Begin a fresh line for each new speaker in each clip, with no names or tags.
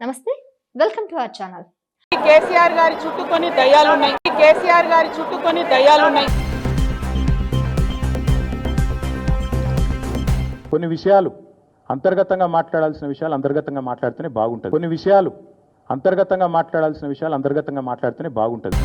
నమస్తే, welcome to our channel.
KCR గారి చుట్టూ కొన్ని దయ్యాలున్నాయి. కేసీఆర్ గారి చుట్టూ కొన్ని దయ్యాలున్నాయి.
కొన్ని విషయాలు అంతర్గతంగా మాట్లాడాల్సిన విషయాలు అంతర్గతంగా మాట్లాడితేనే బాగుంటుంది. కొన్ని విషయాలు అంతర్గతంగా మాట్లాడాల్సిన విషయాలు అంతర్గతంగా మాట్లాడితేనే బాగుంటుంది.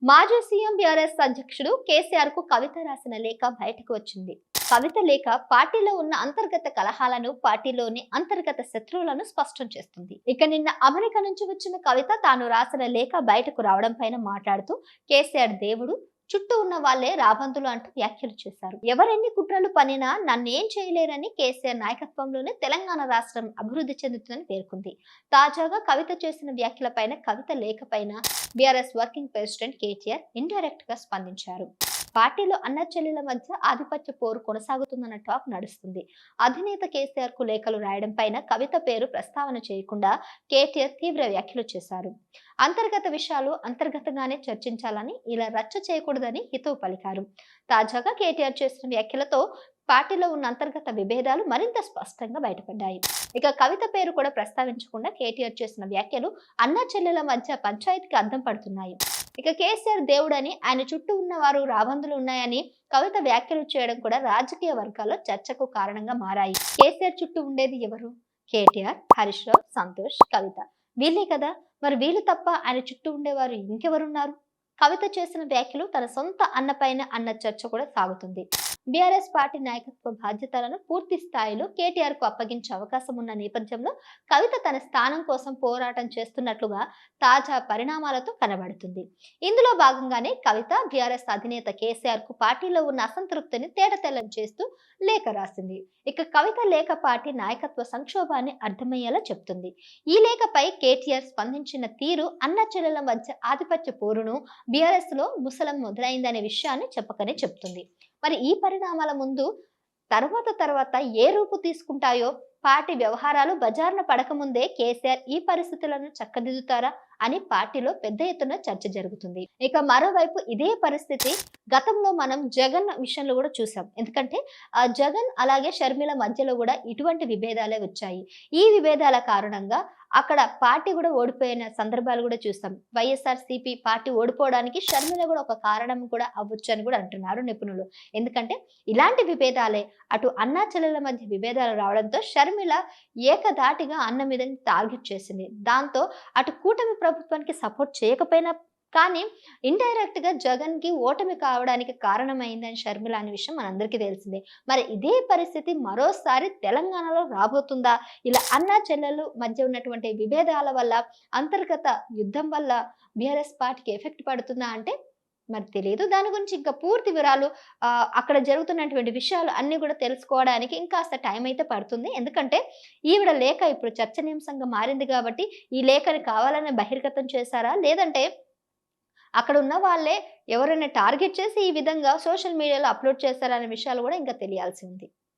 మాజీ సీఎం బీఆర్ఎస్ అధ్యక్షుడు కేసీఆర్ కు కవిత రాసిన లేఖ బయటకు వచ్చింది. కవిత లేఖ పార్టీలో ఉన్న అంతర్గత కలహాలను, పార్టీలోని అంతర్గత శత్రువులను స్పష్టం చేస్తుంది. ఇక నిన్న అమెరికా నుంచి వచ్చిన కవిత తాను రాసిన లేఖ బయటకు రావడం పైన మాట్లాడుతూ కేసీఆర్ దేవుడు, చుట్టూ ఉన్న వాళ్లే రాబందులు అంటూ వ్యాఖ్యలు చేశారు. ఎవరెన్ని కుట్రలు పనినా నన్నేం చేయలేరని కేసీఆర్ నాయకత్వంలోనే తెలంగాణ రాష్ట్రం అభివృద్ధి చెందుతుందని పేర్కొంది. తాజాగా కవిత చేసిన వ్యాఖ్యలపైన, కవిత లేఖపైన BRS working president KTR indirect గా స్పందించారు. పార్టీలో అన్న చెల్లెల మధ్య ఆధిపత్య పోరు కొనసాగుతుందన్న టాక్ నడుస్తుంది. అధినేత కేసీఆర్ కు లేఖలు రాయడం పైన కవిత పేరు ప్రస్తావన చేయకుండా కేటీఆర్ తీవ్ర వ్యాఖ్యలు చేశారు. అంతర్గత విషయాలు అంతర్గతంగానే చర్చించాలని, ఇలా రచ్చ చేయకూడదని హితవు పలికారు. తాజాగా కేటీఆర్ చేసిన వ్యాఖ్యలతో పార్టీలో ఉన్న అంతర్గత విభేదాలు మరింత స్పష్టంగా బయటపడ్డాయి. ఇక కవిత పేరు కూడా ప్రస్తావించకుండా కేటీఆర్ చేసిన వ్యాఖ్యలు అన్నా చెల్లెల మధ్య పంచాయతీకి అద్దం పడుతున్నాయి. ఇక కేసీఆర్ దేవుడని, ఆయన చుట్టూ ఉన్న వారు రాబందులు ఉన్నాయని కవిత వ్యాఖ్యలు చేయడం కూడా రాజకీయ వర్గాల్లో చర్చకు కారణంగా మారాయి. కేసీఆర్ చుట్టూ ఉండేది ఎవరు? కేటీఆర్, హరీష్ రావు, సంతోష్, కవిత, వీళ్ళే కదా. మరి వీళ్ళు తప్ప ఆయన చుట్టూ ఉండేవారు ఇంకెవరున్నారు? కవిత చేసిన వ్యాఖ్యలు తన సొంత అన్నపైన అన్న చర్చ కూడా సాగుతుంది. బీఆర్ఎస్ పార్టీ నాయకత్వ బాధ్యతలను పూర్తి స్థాయిలో కేటీఆర్ కు అప్పగించే అవకాశం ఉన్న నేపథ్యంలో కవిత తన స్థానం కోసం పోరాటం చేస్తున్నట్లుగా తాజా పరిణామాలతో కనబడుతుంది. ఇందులో భాగంగానే కవిత బీఆర్ఎస్ అధినేత కేసీఆర్ కు పార్టీలో ఉన్న అసంతృప్తిని తేటతెల్లం చేస్తూ లేఖ రాసింది. ఇక కవిత లేఖ పార్టీ నాయకత్వ సంక్షోభాన్ని అర్థమయ్యేలా చెప్తుంది. ఈ లేఖపై కేటీఆర్ స్పందించిన తీరు అన్న చెల్లెల మధ్య ఆధిపత్య పోరును బీఆర్ఎస్ లో ముసలం మొదలైందనే విషయాన్ని చెప్పకనే చెప్తుంది. మరి ఈ పరిణామాల ముందు తర్వాత ఏ రూపు తీసుకుంటాయో, పార్టీ వ్యవహారాలు బజార్న పడకముందే కేసీఆర్ ఈ పరిస్థితులను చక్కదిద్దుతారా అని పార్టీలో పెద్ద ఎత్తున చర్చ జరుగుతుంది. ఇక మరోవైపు ఇదే పరిస్థితి గతంలో మనం జగన్ విషయంలో కూడా చూసాం. ఎందుకంటే జగన్ అలాగే షర్మిల మధ్యలో కూడా ఇటువంటి విభేదాలే వచ్చాయి. ఈ విభేదాల కారణంగా అక్కడ పార్టీ కూడా ఓడిపోయిన సందర్భాలు కూడా చూస్తాం. వైఎస్ఆర్సీపీ పార్టీ ఓడిపోవడానికి షర్మిల కూడా ఒక కారణం కూడా అవ్వచ్చు అని కూడా అంటున్నారు నిపుణులు. ఎందుకంటే ఇలాంటి విభేదాలే అటు అన్నా చెల్లెల మధ్య విభేదాలు రావడంతో షర్మిల ఏకధాటిగా అన్న మీద టార్గెట్ చేసింది. దాంతో అటు కూటమి ప్రభుత్వానికి సపోర్ట్ చేయకపోయినా కానీ ఇండైరెక్ట్ గా జగన్ కి ఓటమి కావడానికి కారణమైందని షర్మిల అనే విషయం మనందరికీ తెలిసిందే. మరి ఇదే పరిస్థితి మరోసారి తెలంగాణలో రాబోతుందా? ఇలా అన్నా చెల్లెలు మధ్య ఉన్నటువంటి విభేదాల వల్ల, అంతర్గత యుద్ధం వల్ల బీఆర్ఎస్ పార్టీకి ఎఫెక్ట్ పడుతుందా అంటే మరి తెలియదు. దాని గురించి ఇంకా పూర్తి వివరాలు అక్కడ జరుగుతున్నటువంటి విషయాలు అన్ని కూడా తెలుసుకోవడానికి ఇంకాస్త టైం అయితే పడుతుంది. ఎందుకంటే ఈవిడ లేఖ ఇప్పుడు చర్చనీయాంశంగా మారింది కాబట్టి ఈ లేఖని కావాలని బహిర్గతం చేశారా, లేదంటే అక్కడ ఉన్న వాళ్ళే ఎవరైనా టార్గెట్ చేసి ఈ విధంగా సోషల్ మీడియాలో అప్లోడ్ చేస్తారనే విషయాలు కూడా ఇంకా తెలియాల్సి ఉంది.